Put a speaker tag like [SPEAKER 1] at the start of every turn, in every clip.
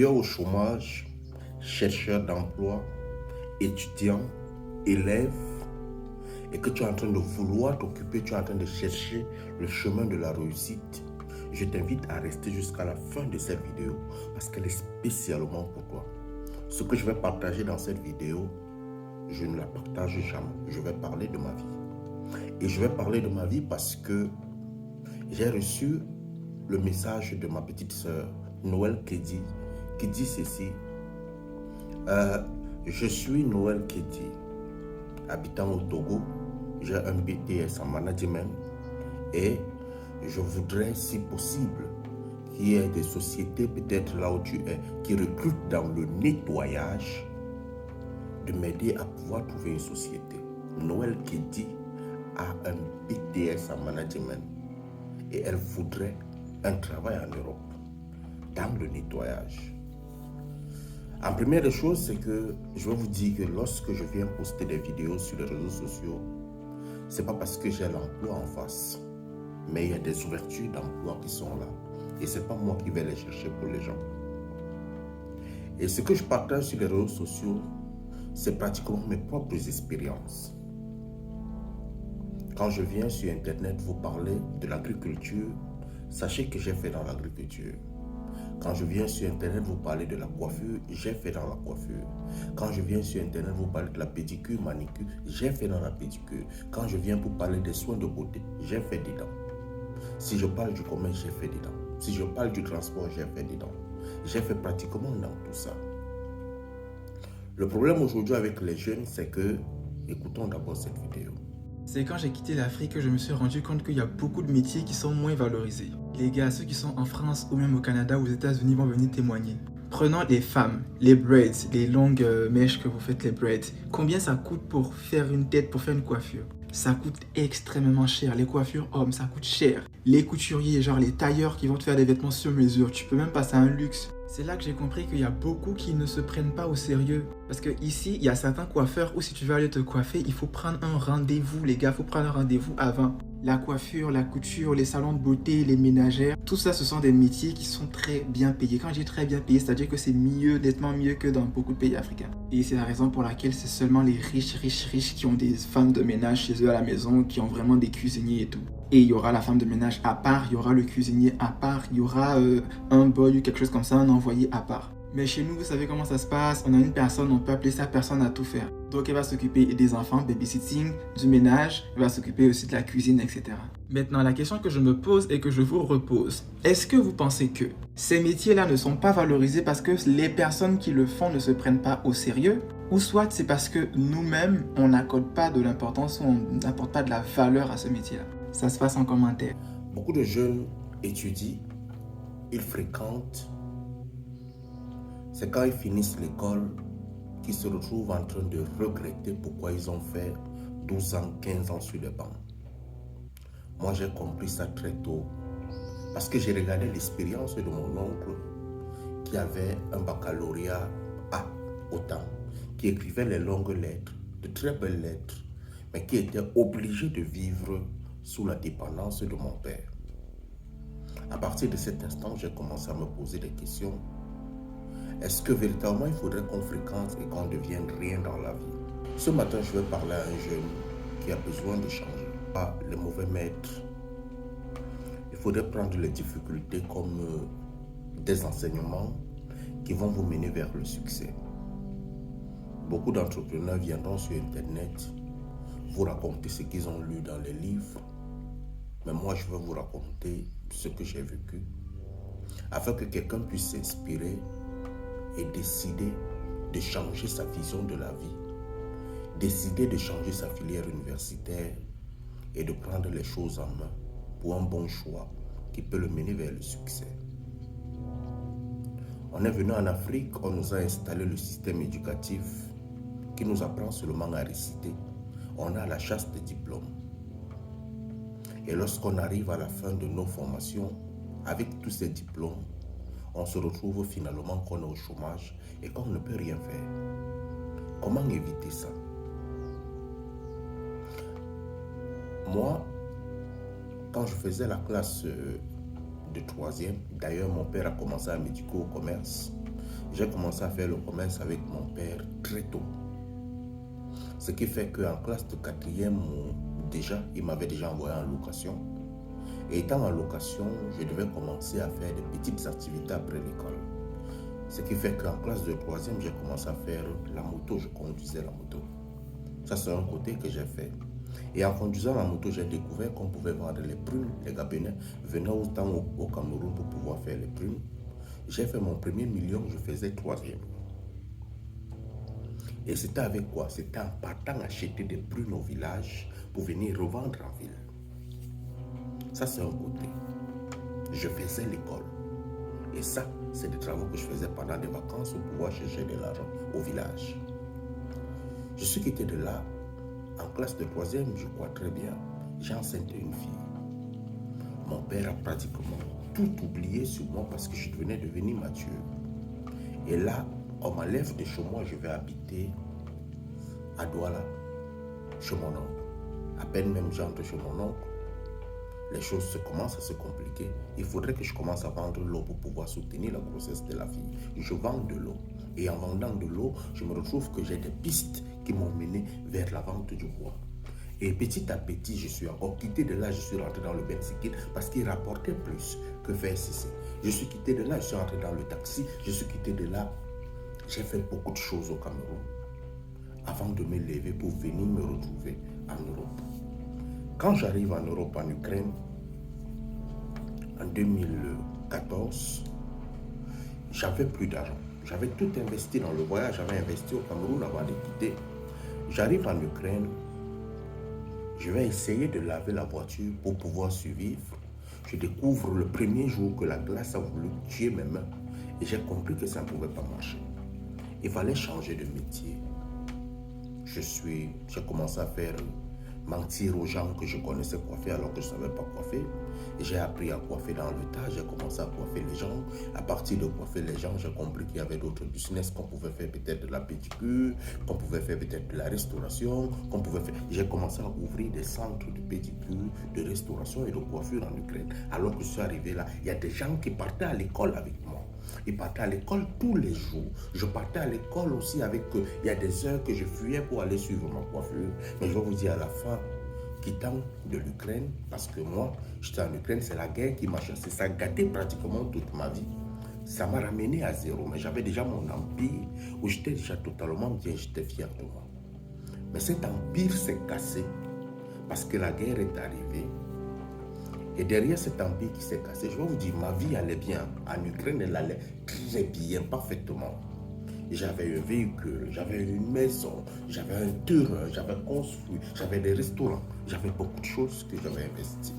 [SPEAKER 1] Au chômage, chercheur d'emploi, étudiant, élève, et que tu es en train de vouloir t'occuper, tu es en train de chercher le chemin de la réussite, je t'invite à rester jusqu'à la fin de cette vidéo parce qu'elle est spécialement pour toi. Ce que je vais partager dans cette vidéo, je ne la partage jamais. Je vais parler de ma vie. Et je vais parler de ma vie parce que j'ai reçu le message de ma petite sœur, Noël Kedi, qui dit ceci. Je suis Noël Kedi, habitant au Togo. J'ai un BTS en management et je voudrais, si possible, qu'il y ait des sociétés, peut-être là où tu es, qui recrutent dans le nettoyage, de m'aider à pouvoir trouver une société. Noël Kedi a un BTS en management et elle voudrait un travail en Europe, dans le nettoyage. En première des choses, c'est que je vais vous dire que lorsque je viens poster des vidéos sur les réseaux sociaux, ce n'est pas parce que j'ai l'emploi en face, mais il y a des ouvertures d'emploi qui sont là. Et ce n'est pas moi qui vais les chercher pour les gens. Et ce que je partage sur les réseaux sociaux, c'est pratiquement mes propres expériences. Quand je viens sur Internet vous parler de l'agriculture, sachez que j'ai fait dans l'agriculture. Quand je viens sur Internet vous parler de la coiffure, j'ai fait dans la coiffure. Quand je viens sur Internet vous parler de la pédicure, manicure, j'ai fait dans la pédicure. Quand je viens pour parler des soins de beauté, j'ai fait dedans. Si je parle du commerce, j'ai fait dedans. Si je parle du transport, j'ai fait dedans. J'ai fait pratiquement dans tout ça. Le problème aujourd'hui avec les jeunes, c'est que, écoutons d'abord cette vidéo.
[SPEAKER 2] C'est quand j'ai quitté l'Afrique que je me suis rendu compte qu'il y a beaucoup de métiers qui sont moins valorisés. Les gars, ceux qui sont en France ou même au Canada ou aux États-Unis vont venir témoigner. Prenons les femmes, les braids, les longues mèches que vous faites, les braids. Combien ça coûte pour faire une tête, pour faire une coiffure? Ça coûte extrêmement cher. Les coiffures hommes, ça coûte cher. Les couturiers, genre les tailleurs qui vont te faire des vêtements sur mesure, tu peux même passer à un luxe. C'est là que j'ai compris qu'il y a beaucoup qui ne se prennent pas au sérieux. Parce que ici, il y a certains coiffeurs où si tu veux aller te coiffer, il faut prendre un rendez-vous, les gars. Il faut prendre un rendez-vous avant. La coiffure, la couture, les salons de beauté, les ménagères, tout ça, ce sont des métiers qui sont très bien payés. Quand je dis très bien payés, c'est-à-dire que c'est mieux, nettement mieux que dans beaucoup de pays africains. Et c'est la raison pour laquelle c'est seulement les riches qui ont des femmes de ménage chez eux à la maison, qui ont vraiment des cuisiniers et tout. Et il y aura la femme de ménage à part, il y aura le cuisinier à part, il y aura un boy ou quelque chose comme ça, un envoyé à part. Mais chez nous, vous savez comment ça se passe, on a une personne, on peut appeler ça personne à tout faire. Donc elle va s'occuper des enfants, babysitting, du ménage, elle va s'occuper aussi de la cuisine, etc. Maintenant, la question que je me pose et que je vous repose, est-ce que vous pensez que ces métiers-là ne sont pas valorisés parce que les personnes qui le font ne se prennent pas au sérieux? Ou soit c'est parce que nous-mêmes, on n'accorde pas de l'importance ou on n'apporte pas de la valeur à ce métier-là? Ça se passe en commentaire.
[SPEAKER 1] Beaucoup de jeunes étudient, ils fréquentent. C'est quand ils finissent l'école qu'ils se retrouvent en train de regretter pourquoi ils ont fait 12 ans, 15 ans sur les bancs. Moi, j'ai compris ça très tôt parce que j'ai regardé l'expérience de mon oncle qui avait un baccalauréat A autant, qui écrivait les longues lettres, de très belles lettres, mais qui était obligé de vivre sous la dépendance de mon père. À partir de cet instant, j'ai commencé à me poser des questions. Est-ce que véritablement il faudrait qu'on fréquente et qu'on ne devienne rien dans la vie? Ce matin, je vais parler à un jeune qui a besoin de changer. Pas le mauvais maître. Il faudrait prendre les difficultés comme des enseignements qui vont vous mener vers le succès. Beaucoup d'entrepreneurs viendront sur Internet vous raconter ce qu'ils ont lu dans les livres. Mais moi, je vais vous raconter ce que j'ai vécu afin que quelqu'un puisse s'inspirer et décider de changer sa vision de la vie, décider de changer sa filière universitaire et de prendre les choses en main pour un bon choix qui peut le mener vers le succès. On est venu en Afrique, on nous a installé le système éducatif qui nous apprend seulement à réciter. On a la chasse des diplômes. Et lorsqu'on arrive à la fin de nos formations, avec tous ces diplômes, on se retrouve finalement qu'on est au chômage et qu'on ne peut rien faire. Comment éviter ça? Moi, quand je faisais la classe de 3e, d'ailleurs mon père a commencé à médico au commerce, j'ai commencé à faire le commerce avec mon père très tôt. Ce qui fait qu'en classe de 4e, déjà, il m'avait déjà envoyé en location. Et étant en location, je devais commencer à faire des petites activités après l'école. Ce qui fait qu'en classe de 3e, j'ai commencé à faire la moto, je conduisais la moto. Ça, c'est un côté que j'ai fait. Et en conduisant la moto, j'ai découvert qu'on pouvait vendre les prunes. Les Gabonais venaient autant au Cameroun pour pouvoir faire les prunes. J'ai fait mon premier million, je faisais 3e. Et c'était avec quoi? C'était en partant acheter des prunes au village pour venir revendre en ville. Ça, c'est un côté. Je faisais l'école. Et ça, c'est des travaux que je faisais pendant des vacances pour pouvoir chercher de l'argent au village. Je suis quitté de là, en classe de 3e, je crois très bien, j'ai enceinté une fille. Mon père a pratiquement tout oublié sur moi parce que je venais de devenir mature. Et là, on m'enlève de chez moi, je vais habiter à Douala, chez mon oncle. À peine même j'entre chez mon oncle, les choses commencent à se compliquer. Il faudrait que je commence à vendre l'eau pour pouvoir soutenir la grossesse de la fille. Je vends de l'eau. Et en vendant de l'eau, je me retrouve que j'ai des pistes qui m'ont mené vers la vente du bois. Et petit à petit, je suis encore quitté de là, je suis rentré dans le Bensikid parce qu'il rapportait plus que VSC. Je suis quitté de là, je suis rentré dans le taxi, je suis quitté de là. J'ai fait beaucoup de choses au Cameroun avant de me lever pour venir me retrouver en Europe. Quand j'arrive en Europe, en Ukraine, en 2014, j'avais plus d'argent. J'avais tout investi dans le voyage, j'avais investi au Cameroun avant de quitter. J'arrive en Ukraine, je vais essayer de laver la voiture pour pouvoir survivre. Je découvre le premier jour que la glace a voulu tuer mes mains et j'ai compris que ça ne pouvait pas marcher. Il fallait changer de métier. J'ai commencé à faire mentir aux gens que je connaissais coiffer alors que je ne savais pas coiffer. J'ai appris à coiffer dans le tas, j'ai commencé à coiffer les gens. À partir de coiffer les gens, j'ai compris qu'il y avait d'autres business, qu'on pouvait faire peut-être de la pédicure, qu'on pouvait faire peut-être de la restauration, qu'on pouvait faire... J'ai commencé à ouvrir des centres de pédicure, de restauration et de coiffure en Ukraine. Alors que je suis arrivé là, il y a des gens qui partaient à l'école avec moi. Ils partaient à l'école tous les jours. Je partais à l'école aussi avec eux. Il y a des heures que je fuyais pour aller suivre ma coiffure. Mais je vais vous dire à la fin, quittant de l'Ukraine, parce que moi, j'étais en Ukraine, c'est la guerre qui m'a chassé. Ça a gâté pratiquement toute ma vie. Ça m'a ramené à zéro. Mais j'avais déjà mon empire où j'étais déjà totalement bien, j'étais fier de moi. Mais cet empire s'est cassé parce que la guerre est arrivée. Et derrière cet empire qui s'est cassé, je vais vous dire, ma vie allait bien. En Ukraine, elle allait très bien, parfaitement. J'avais un véhicule, j'avais une maison, j'avais un terrain, j'avais construit, j'avais des restaurants, j'avais beaucoup de choses que j'avais investies.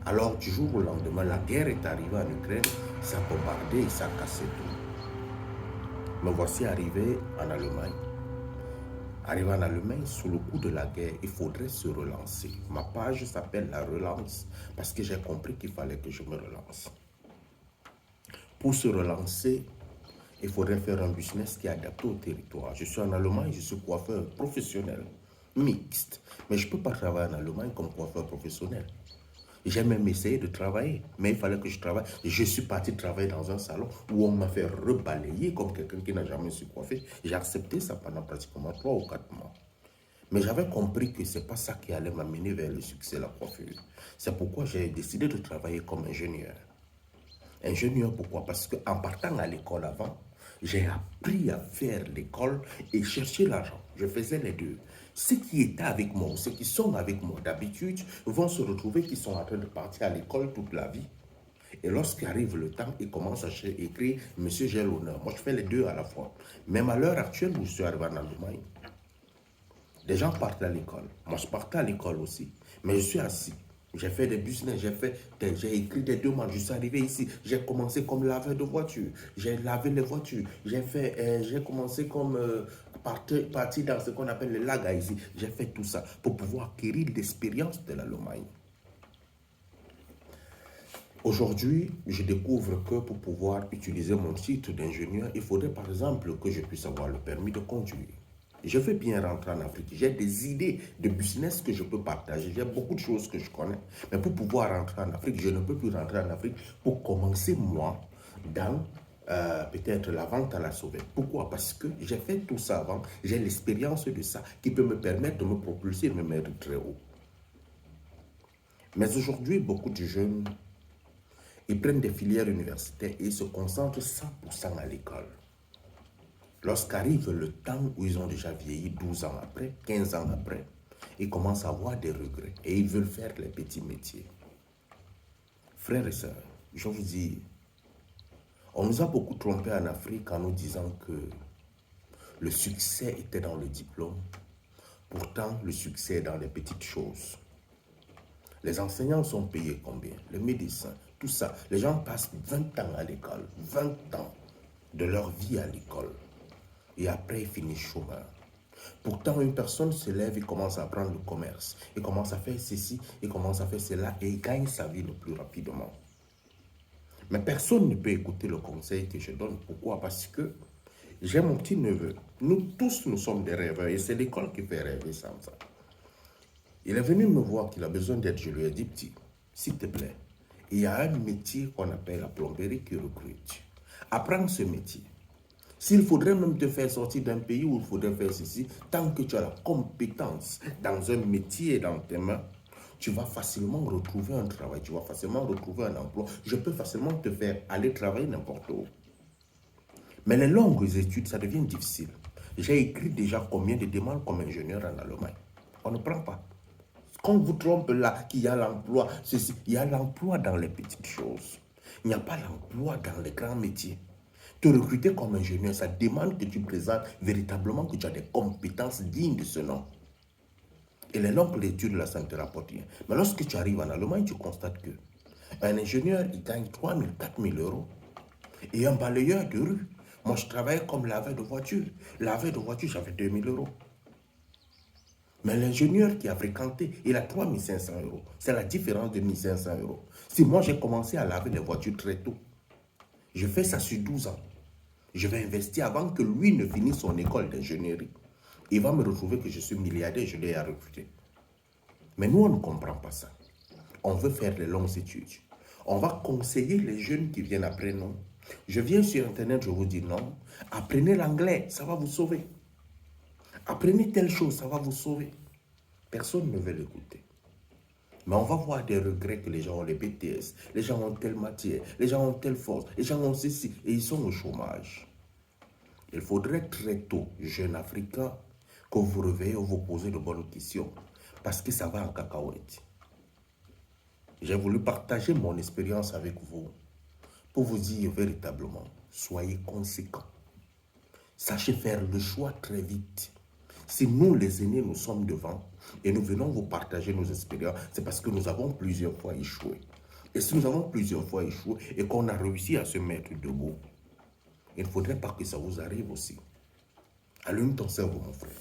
[SPEAKER 1] Alors, du jour au lendemain, la guerre est arrivée en Ukraine, ça a bombardé et ça a cassé tout. Me voici arrivé en Allemagne. Arrivé en Allemagne, sous le coup de la guerre, il faudrait se relancer. Ma page s'appelle La Relance parce que j'ai compris qu'il fallait que je me relance. Pour se relancer, il faudrait faire un business qui est adapté au territoire. Je suis en Allemagne, je suis coiffeur professionnel, mixte. Mais je ne peux pas travailler en Allemagne comme coiffeur professionnel. J'ai même essayé de travailler, mais il fallait que je travaille. Je suis parti travailler dans un salon où on m'a fait rebalayer comme quelqu'un qui n'a jamais su coiffer. J'ai accepté ça pendant pratiquement 3 ou 4 mois. Mais j'avais compris que ce n'est pas ça qui allait m'amener vers le succès, la coiffure. C'est pourquoi j'ai décidé de travailler comme ingénieur. Ingénieur, pourquoi? Parce qu'en partant à l'école avant, j'ai appris à faire l'école et chercher l'argent. Je faisais les deux. Ceux qui étaient avec moi, ceux qui sont avec moi d'habitude, vont se retrouver qu'ils sont en train de partir à l'école toute la vie. Et lorsqu'arrive le temps, ils commencent à écrire « Monsieur, j'ai l'honneur ». Moi, je fais les deux à la fois. Même à l'heure actuelle où je suis arrivé en Allemagne, les gens partent à l'école. Moi, je partais à l'école aussi. Mais je suis assis. J'ai fait des business, j'ai écrit des demandes. Je suis arrivé ici. J'ai commencé comme laveur de voitures. J'ai lavé les voitures. J'ai commencé comme parti dans ce qu'on appelle le laga ici. J'ai fait tout ça pour pouvoir acquérir l'expérience de l'Allemagne. Aujourd'hui, je découvre que pour pouvoir utiliser mon titre d'ingénieur, il faudrait par exemple que je puisse avoir le permis de conduire. Je veux bien rentrer en Afrique. J'ai des idées de business que je peux partager. J'ai beaucoup de choses que je connais. Mais pour pouvoir rentrer en Afrique, je ne peux plus rentrer en Afrique pour commencer, moi, dans peut-être la vente à la sauvette. Pourquoi? Parce que j'ai fait tout ça avant, j'ai l'expérience de ça qui peut me permettre de me propulser et de me mettre très haut. Mais aujourd'hui, beaucoup de jeunes, ils prennent des filières universitaires et ils se concentrent 100% à l'école. Lorsqu'arrive le temps où ils ont déjà vieilli, 12 ans après, 15 ans après, ils commencent à avoir des regrets et ils veulent faire les petits métiers. Frères et sœurs, je vous dis, on nous a beaucoup trompés en Afrique en nous disant que le succès était dans le diplôme. Pourtant, le succès est dans les petites choses. Les enseignants sont payés combien? Les médecins, tout ça. Les gens passent 20 ans à l'école, 20 ans de leur vie à l'école. Et après, ils finissent chômeurs. Pourtant, une personne se lève et commence à apprendre le commerce. Il commence à faire ceci, il commence à faire cela et il gagne sa vie le plus rapidement. Mais personne ne peut écouter le conseil que je donne. Pourquoi? Parce que j'ai mon petit neveu. Nous tous, nous sommes des rêveurs et c'est l'école qui fait rêver sans ça. Il est venu me voir qu'il a besoin d'aide. Je lui ai dit, petit, s'il te plaît, il y a un métier qu'on appelle la plomberie qui recrute. Apprends ce métier. S'il faudrait même te faire sortir d'un pays où il faudrait faire ceci, tant que tu as la compétence dans un métier dans tes mains, tu vas facilement retrouver un travail, tu vas facilement retrouver un emploi. Je peux facilement te faire aller travailler n'importe où. Mais les longues études, ça devient difficile. J'ai écrit déjà combien de demandes comme ingénieur en Allemagne. On ne prend pas. Quand on vous trompe là, qu'il y a l'emploi, il y a l'emploi dans les petites choses. Il n'y a pas l'emploi dans les grands métiers. Te recruter comme ingénieur, ça demande que tu présentes véritablement que tu as des compétences dignes de ce nom. Et les longues études, là, ça ne te rapporte rien. Mais lorsque tu arrives en Allemagne, tu constates que un ingénieur, il gagne 3 000, 4 000 euros. Et un balayeur de rue, moi, je travaillais comme laveur de voiture. Laveur de voiture, j'avais 2 000 euros. Mais l'ingénieur qui a fréquenté, il a 3 500 euros. C'est la différence de 1 500 euros. Si moi, j'ai commencé à laver les voitures très tôt, je fais ça sur 12 ans. Je vais investir avant que lui ne finisse son école d'ingénierie. Il va me retrouver que je suis milliardaire, je l'ai à recruter. Mais nous, on ne comprend pas ça. On veut faire les longues études. On va conseiller les jeunes qui viennent après nous. Je viens sur Internet, je vous dis non. Apprenez l'anglais, ça va vous sauver. Apprenez telle chose, ça va vous sauver. Personne ne veut l'écouter. Mais on va voir des regrets que les gens ont les BTS, les gens ont telle matière, les gens ont telle force, les gens ont ceci, et ils sont au chômage. Il faudrait très tôt, jeunes Africains, que vous vous réveillez ou vous posez de bonnes questions, parce que ça va en cacahuète. J'ai voulu partager mon expérience avec vous, pour vous dire véritablement, soyez conséquents. Sachez faire le choix très vite. Si nous, les aînés, nous sommes devant et nous venons vous partager nos expériences, c'est parce que nous avons plusieurs fois échoué. Et si nous avons plusieurs fois échoué et qu'on a réussi à se mettre debout, il ne faudrait pas que ça vous arrive aussi. Allume ton cerveau, mon frère.